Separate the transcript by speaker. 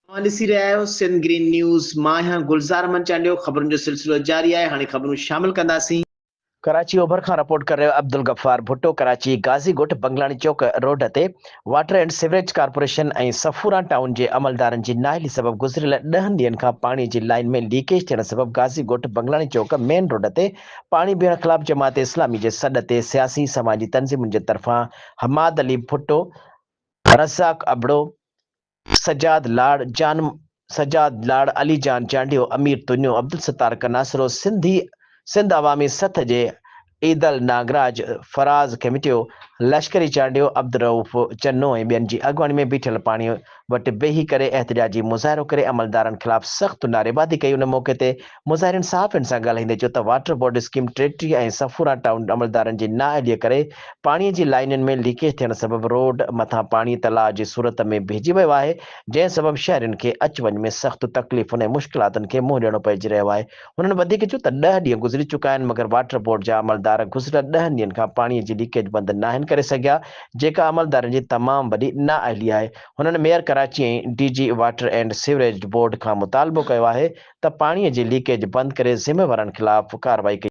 Speaker 1: ॾिसी रहिया आहियो सिंध ग्रीन न्यूज़। मां आहियां गुलज़ार मंचालियो। ख़बरुनि जो सिलसिलो जारी आहे। हाणे ख़बरूं शामिल कंदासीं। कराची ओभर खां रिपोर्ट कर रहियो अब्दुल गफ़ार भुट्टो। कराची गाज़ी ॻोठ बंगलानी चौक रोड ते वाटर एंड सिवरेज कॉर्पोरेशन ऐं सफूरा टाउन जे अमलदारनि जी नाअहली सबबि गुज़िरियल 10 ॾींहनि खां पाणी जी लाइन में लीकेज थियण सबबि गाज़ी ॻोठ बंगलानी चौक मेन रोड ते पाणी बीहण ख़िलाफ़ जमात इस्लामी जे सॾ ते सियासी समाजी तंज़ीमुनि जे तरफ़ां हमाद अली भुट्टो, रज़ाक अबड़ो, सजाद लाड़, अली जान चांडियो, अमीर तुन्यो, अब्दुल सत्तार कनासरो, सिंध अवामी सथ जे ईदल नागराज, फराज़ खेमिटियो, लश्करी चांडियो, अब्दुल रऊफ़ चन्नो ऐं ॿियनि जी अॻुवाणी में बीठल पाणी वटि वेही करे एहतिजाजी मुज़ाहिरो करे अमलदारनि ख़िलाफ़ सख़्तु नारेबादी कई। उन मौक़े ते मुज़ाहिरीन सहाफ़ियुनि सां ॻाल्हाईंदे चयो त वाटर बोर्ड स्कीम 33 ऐं सफूरा टाउन अमलदारनि जी नाअहलीअ करे पाणीअ जी लाइनुनि में लीकेज थियण सबबि रोड मथां पाणी तलाउ जी सूरत में भेजी वियो आहे, जंहिं सबबि शहरियुनि खे अचु वञ में सख़्तु तकलीफ़ुनि ऐं मुश्किलातुनि खे मुंहुं ॾियणो पइजी रहियो आहे। हुननि वधीक चयो त 10 ॾींहं गुज़री चुका आहिनि, मगर वाटर बोर्ड जा अमलदार गुज़िरियल 10 ॾींहनि खां पाणीअ जी लीकेज बंदि नाहिनि करे सघिया, जेका अमलदारनि जी तमामु वॾी नाअहली आहे। हुननि मेयर कराची ऐं DG water and sewerage board खां मुतालबो कयो आहे त पाणीअ जी लीकेज बंदि करे ज़िम्मेवारनि ख़िलाफ़ कार्रवाई कई